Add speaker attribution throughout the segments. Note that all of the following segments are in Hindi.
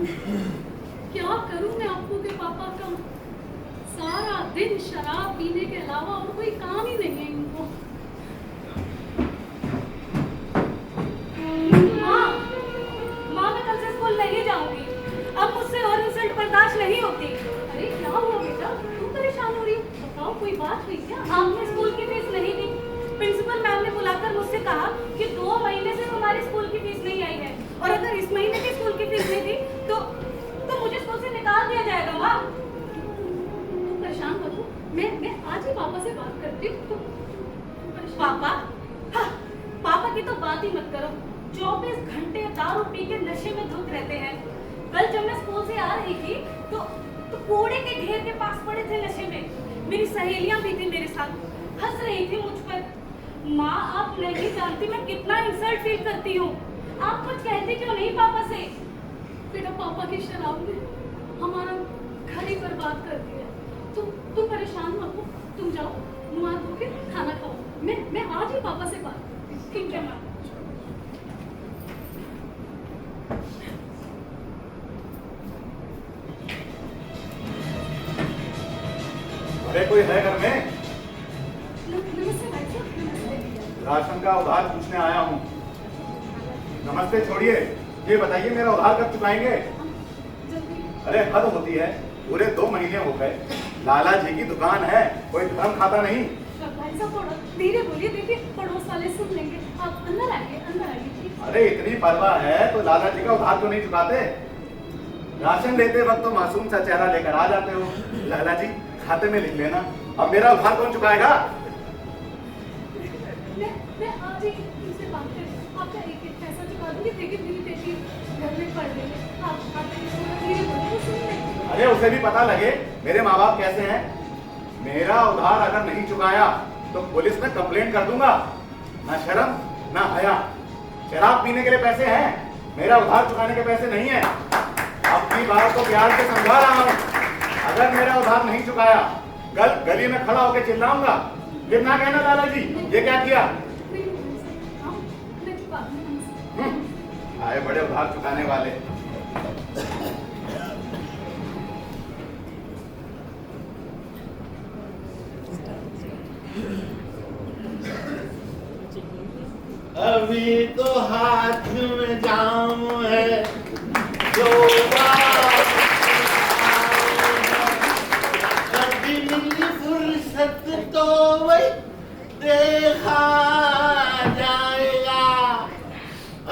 Speaker 1: क्या करूं मैं अप्पू के पापा का? सारा दिन शराब पीने के अलावा और कोई काम ही नहीं है इनको। माँ, मैं कल से स्कूल नहीं जाऊंगी। अब मुझसे और इंसल्ट बर्दाश्त नहीं होती। अरे क्या हुआ बेटा, तुम परेशान हो रही हो? बताओ, कोई बात हुई क्या? आपने स्कूल की फीस नहीं दी। प्रिंसिपल मैम ने बुलाकर मुझसे कहा कि 2 महीने से तुम्हारी स्कूल की फीस नहीं आई है, और अगर इस महीने की स्कूल की फीस नहीं दी तो मुझे स्कूल से निकाल दिया जाएगा। माँ, तुम परेशान मत हो, मैं आज ही पापा से बात करती हूँ। पापा? हाँ, पापा की तो बात ही मत करो। 24 घंटे दारू पी के नशे में धुत रहते हैं। कल जब मैं स्कूल से आ रही थी तो कूड़े के ढेर के पास पड़े थे नशे में। मेरी सहेलियां भी थी मेरे साथ, हंस रही थी मुझ पर। माँ, आप नहीं जानती मैं कितना इंसल्ट फील करती हूँ। आप कुछ कहते क्यों नहीं पापा से? बेटा, पापा की शराब ने हमारा घर ही बर्बाद कर दिया। तुम परेशान मत हो, तुम जाओ मुँह हाथ धो के खाना खाओ। मैं आज ही पापा से बात करती हूँ। ठीक है माँ।
Speaker 2: अरे कोई है घर में?
Speaker 1: नमस्ते भाई साहब। नमस्ते।
Speaker 2: राशन का उधार पूछने आया हूँ। नमस्ते छोड़िए, ये बताइए मेरा उधार कब चुकाएंगे?
Speaker 1: जल्दी।
Speaker 2: अरे हद होती है, पूरे 2 महीने हो गए। लाला जी की दुकान है, कोई धर्म खाता नहीं।
Speaker 1: भाई साहब थोड़ा धीरे बोलिए, देखिए पड़ोस वाले सुन लेंगे। आप अंदर आइए, अंदर आइए।
Speaker 2: अरे इतनी परवाह है तो लाला जी का उधार क्यों नहीं चुकाते? राशन लेते वक्त तो मासूम सा चेहरा लेकर आ जाते हो। लाला जी, खाते में लिख लेना। अब मेरा उधार कौन चुकाएगा?
Speaker 1: मैं आज ही इनसे बात करके आपका एक पैसा चुका दूंगी। देखिए मेरी बेटी घर में पढ़ रही है। आप थोड़ा धीरे बोलिए, वो सुन लेंगे।
Speaker 2: अरे उसे भी पता लगे मेरे माँ बाप कैसे हैं। मेरा उधार अगर नहीं चुकाया तो पुलिस में कंप्लेंट कर दूंगा। ना शर्म ना हया। शराब पीने के लिए पैसे हैं, मेरा उधार चुकाने के पैसे नहीं है। अपनी बात को प्यार से समझा रहा हूँ। अगर मेरा उधार नहीं चुकाया, गली में खड़ा होकर चिल्लाऊंगा। फिर ना कहना लाला जी ये क्या किया। आए बड़े उधार चुकाने वाले।
Speaker 3: अभी तो हाथ में जाम है, जो कभी मिली फुर्सत तो वही देखा जाएगा।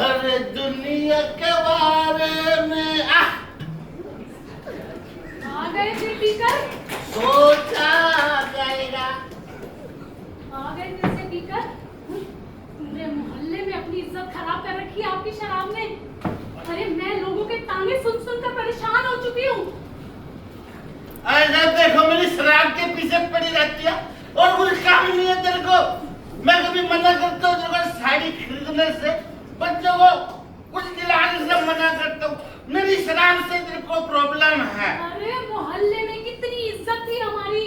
Speaker 3: अरे दुनिया के बारे में
Speaker 1: आ गए फिर पीकर?
Speaker 3: सोचा जाएगा।
Speaker 1: आ गए फिर से पीकर? पूरे मोहल्ले में अपनी इज्जत खराब कर रखी है आपकी शराब ने। अरे मैं लोगों के ताने सुन सुनकर परेशान हो चुकी हूँ।
Speaker 3: अरे देखो, मेरी शराब के पीछे पड़ी रहती है और कुछ काम नहीं है तेरे को। मैं कभी मना करता हूँ तेरे को साड़ी खरीदने से, बच्चों को कुछ दिलाने से मना करता हूँ। मेरी शराब से तेरे को प्रॉब्लम है।
Speaker 1: अरे मोहल्ले में कितनी इज्जत थी हमारी।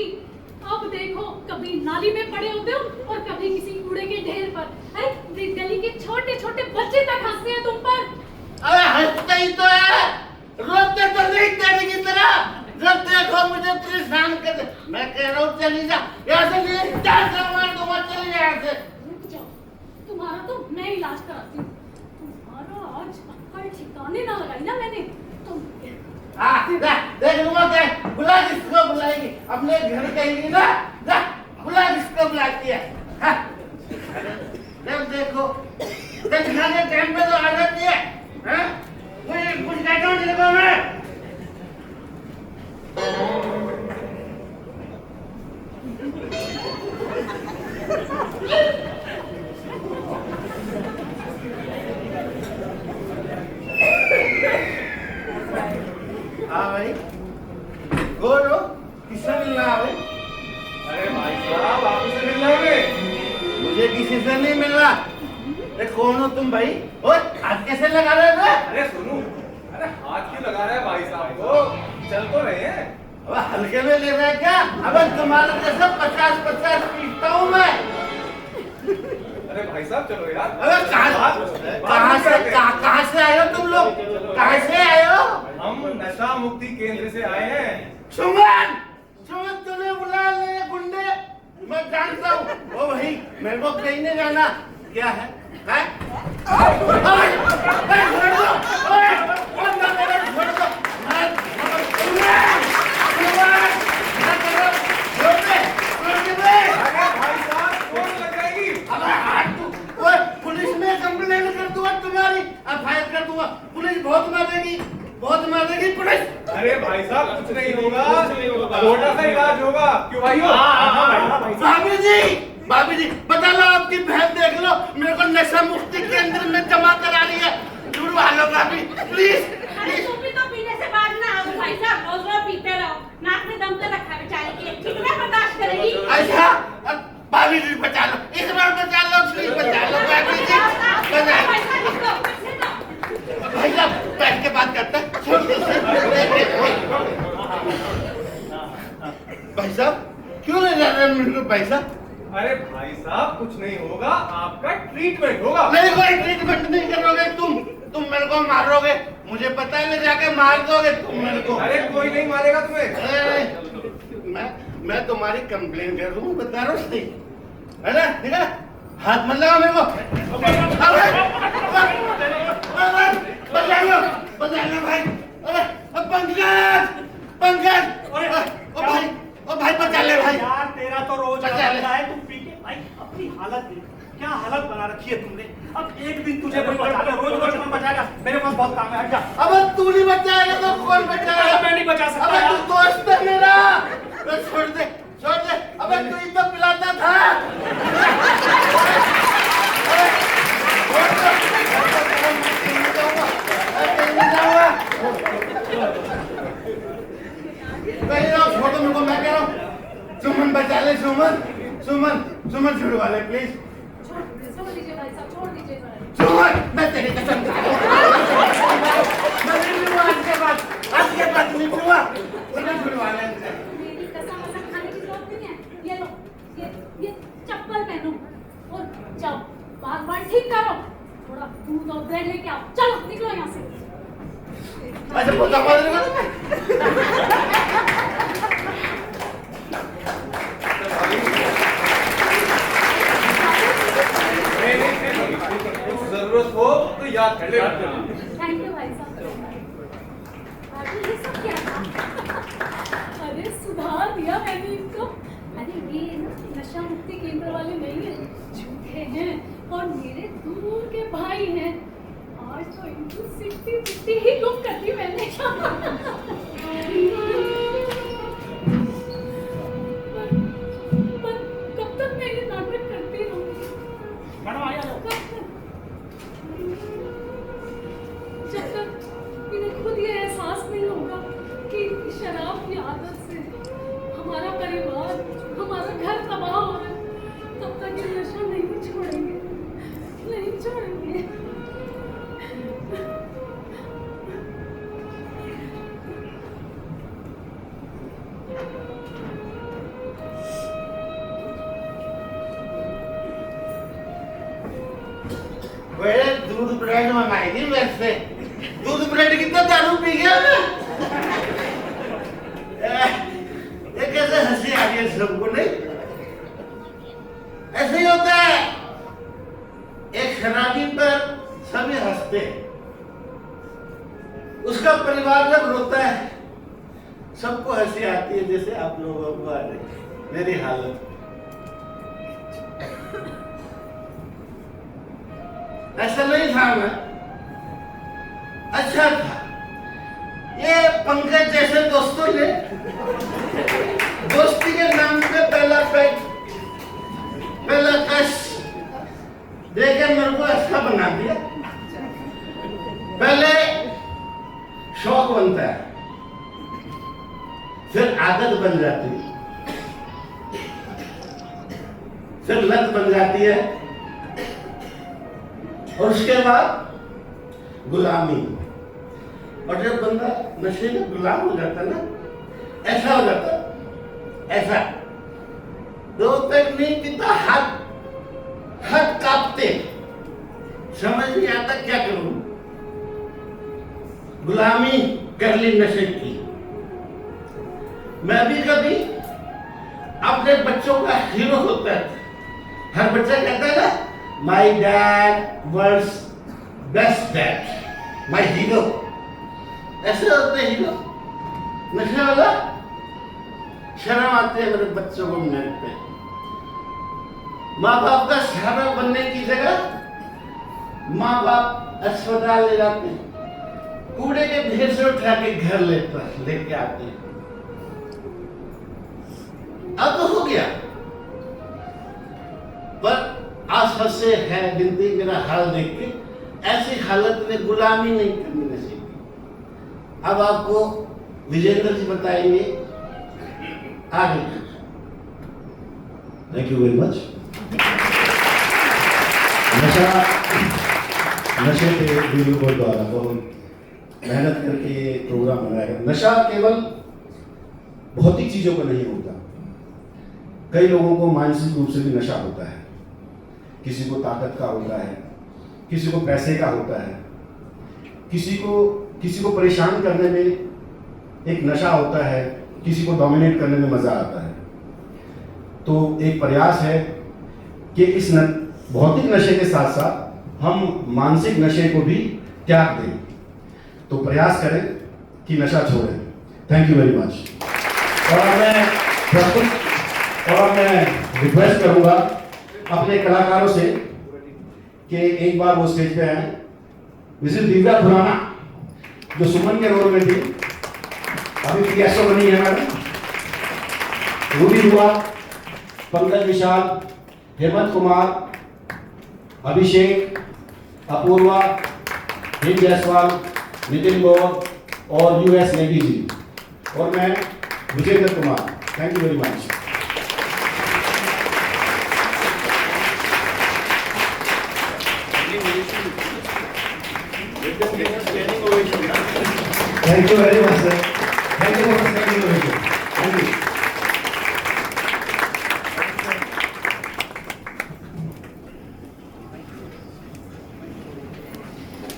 Speaker 1: अब देखो, कभी नाली में पड़े होते हो और कभी किसी कूड़े के ढेर पर। अरे गली के छोटे छोटे बच्चे तक हंसते हैं तुम पर।
Speaker 3: अरे हंसते ही तो है, रोते तो नहीं तेरे की तरह। जब देखो मुझे परेशान कर दे। मैं कह रहा हूँ चली जा यहाँ से, नहीं चली जा यहाँ से।
Speaker 1: रुक जाओ, तुम्हारा तो मैं इलाज कराती हूँ। तुम्हारा आज अक्कल ठिकाने ना लगाई ना मैंने। तुम
Speaker 3: देख लूंगा क्या, बुला किसको बुलाएगी? अपने घर कहेगी ना, जा बुला किसको बुलाती है। जब देखो खाने टाइम पे तो आ जाती है। कुछ कहता हूँ तेरे को मैं। हाँ भाई, गोरो किससे मिलना है भाई?
Speaker 2: अरे भाई साहब, आप किससे मिल रहे हैं?
Speaker 3: मुझे किसी से नहीं मिलना। अरे कौन हो तुम भाई? और हाथ कैसे लगा रहे थे?
Speaker 4: अरे सुनो, अरे हाथ क्यों लगा रहा है भाई साहब को? चल तो रहे हैं।
Speaker 3: अब हल्के में ले रहे हैं क्या? अब तुम्हारे जैसे 50-50 पीटता हूँ मैं।
Speaker 4: अरे भाई साहब चलो यार।
Speaker 3: अरे कहाँ से आए हो तुम लोग? कहाँ से आए हो?
Speaker 4: हम
Speaker 3: करता हूँ। ओ भाई मेरे को कहीं नहीं जाना। क्या है? हैं? छोड़ दो। छोड़ दो। पुलिस में कंप्लेंट कर दूंगा तुम्हारी, एफआईआर कर दूंगा। पुलिस बहुत मारेगी पुलिस।
Speaker 4: अरे भाई साहब कुछ नहीं होगा, छोटा सा इलाज होगा। क्यों भाइयों?
Speaker 3: भाभी जी बता लो, आपकी बहन देख लो मेरे को नशा मुक्ति केंद्र में जमा करा रही है। जुड़वा लो भाभी प्लीज।
Speaker 5: अरे तुम भी तो पीने से बाहर ना आओ भाई साहब, रोज रोज पीते रहो। नाक में दम तो रखा बेचारे के, कितना बर्दाश्त करेगी?
Speaker 3: अच्छा भाभी जी बचा लो, इस बार बचा लो, प्लीज बचा लो भाभी जी, बचा लो। भाई साहब बैठ के बात करते हैं। भाई साहब क्यों ले जा रहे हैं मेरे को पैसा?
Speaker 4: अरे भाई साहब कुछ नहीं होगा, आपका ट्रीटमेंट होगा।
Speaker 3: मेरे को ट्रीटमेंट नहीं करोगे तुम मेरे को मारोगे, मुझे पता है ले जाके मार दोगे तुम मेरे को।
Speaker 4: अरे कोई नहीं मारेगा तुम्हें।
Speaker 3: मैं तुम्हारी कंप्लेन कर दूं, बता रहा हूँ सही है ना? ठीक है, हाथ मत लगाओ मेरे को। बचा लो भाई। अरे पंकज ओ भाई बचा ले भाई।
Speaker 6: यार तेरा तो रोज
Speaker 3: बचा ले।
Speaker 6: है, तुम पी के भाई अपनी हालत देख, क्या हालत बना रखी है तुमने। अब एक दिन तुझे कोई बचा ले, रोज रोज कौन बचाएगा? मेरे पास बहुत काम है, हट जा।
Speaker 3: अब तू नहीं बचाएगा तो कौन बचाएगा?
Speaker 6: मैं नहीं बचा सकता
Speaker 3: अब
Speaker 6: यार।
Speaker 3: तू दोस्त है मेरा, छोड़ दे। अब तू ही तो पिलाता था। छोड़ो मेरे को, मैं कह रहा हूँ सुमन बचा ले। सुमन छुड़वा ले प्लीज।
Speaker 1: छोड़ दीजिए भाई साहब, छोड़ दीजिए जरा।
Speaker 3: सुमन मैं तेरी कसम खा रहा हूँ। मैं नहीं छुड़वा आज के बाद नहीं छुड़वा। छुड़वा ले।
Speaker 1: मेरी कसम खाने की जरूरत नहीं है। ये लो, ये चप्पल पहनो और जाओ बार ठीक करो। थोड़ा दूध और ब्रेड लेके आओ। चलो निकलो यहाँ से।
Speaker 3: अच्छा बोलता बोल
Speaker 4: जरूरत हो तो याद कर ले।
Speaker 1: थैंक यू भाई साहब। अरे ये सब क्या था? अरे सुधार दिया मैंने इनको। अरे ये ना नशा मुक्ति केंद्र वाले नहीं है, झूठे हैं और मेरे दूर के भाई हैं। आज तो इनको 60-50 ही गुम कर दी मैंने। पर कब तक मैं ये नाटक करती रहूंगी?
Speaker 6: मैडम आ जाओ।
Speaker 1: जब तक इन्हें खुद ये एहसास नहीं होगा कि शराब की आदत से हमारा परिवार, हमारा घर तबाह हो रहा है, तब तक ये नशा नहीं छोड़ेंगे।
Speaker 3: दूध ब्रेड मंगाई थी मेरे से। दूध ब्रेड कितना दारू पी गया मैं। ये कैसे हंसी आ रही है सबको? नहीं ऐसे ही होता है, एक शराबी पर सभी हंसते हैं, उसका परिवार जब रोता है सबको हंसी आती है, जैसे आप लोगों को आ रही मेरी हालत। ऐसा नहीं था मैं, अच्छा था। ये पंकज जैसे दोस्तों ने दोस्ती के नाम पे पहला कश देके मेरे को ऐसा बना दिया। पहले शौक बनता है, फिर आदत बन जाती है, फिर लत बन जाती है, और उसके बाद गुलामी। और जब बंदा नशे में गुलाम हो जाता है ना, ऐसा हो जाता, ऐसा दो तक नहीं पीता, हाथ कांपते, समझ नहीं आता क्या करूं। गुलामी कर ली नशे की। मैं भी कभी अपने बच्चों का हीरो होता था, हर बच्चा कहता है ना, my dad world's best dad, my hero. ऐसे होते हैं हीरो। नशा वाला शर्म आते हैं मेरे बच्चों को मेरे पे। माँ बाप का सहारा बनने की जगह माँ बाप अस्पताल ले जाते हैं, कूड़े के ढेर से उठा के घर लेके आते हैं। अब तो हो गया, पर आसपास से है गिनती मेरा हाल देख के, ऐसी हालत में गुलामी नहीं करनी नसीब की। अब आपको विजेंद्र जी बताएंगे आगे।
Speaker 7: Thank you very much. नशे पे वीडियो द्वारा बहुत मेहनत करके ये प्रोग्राम बनाया गया। नशा केवल भौतिक चीजों का नहीं होता, कई लोगों को मानसिक रूप से भी नशा होता है। किसी को ताकत का होता है, किसी को पैसे का होता है, किसी को परेशान करने में एक नशा होता है, किसी को डोमिनेट करने में मजा आता है। तो एक प्रयास है कि इस भौतिक नशे के साथ साथ हम मानसिक नशे को भी त्याग दें। तो प्रयास करें कि नशा छोड़ें। Thank you very much. और मैं रिक्वेस्ट करूंगा अपने कलाकारों से कि एक बार वो स्टेज पे आए। मिसेस दिव्या खुराना जो सुमन के रोल में थी, अभी पीएसओ बनी है मैडम, रूबी हुआ, पंकज विशाल, हेमंत कुमार, अभिषेक, अपूर्वा, हिम जायसवाल, नितिन गौर और यूएस नेगी जी, और मैं Vijendra Kumar. Thank you very much. Thank you very much, sir. Thank you for standing ovation.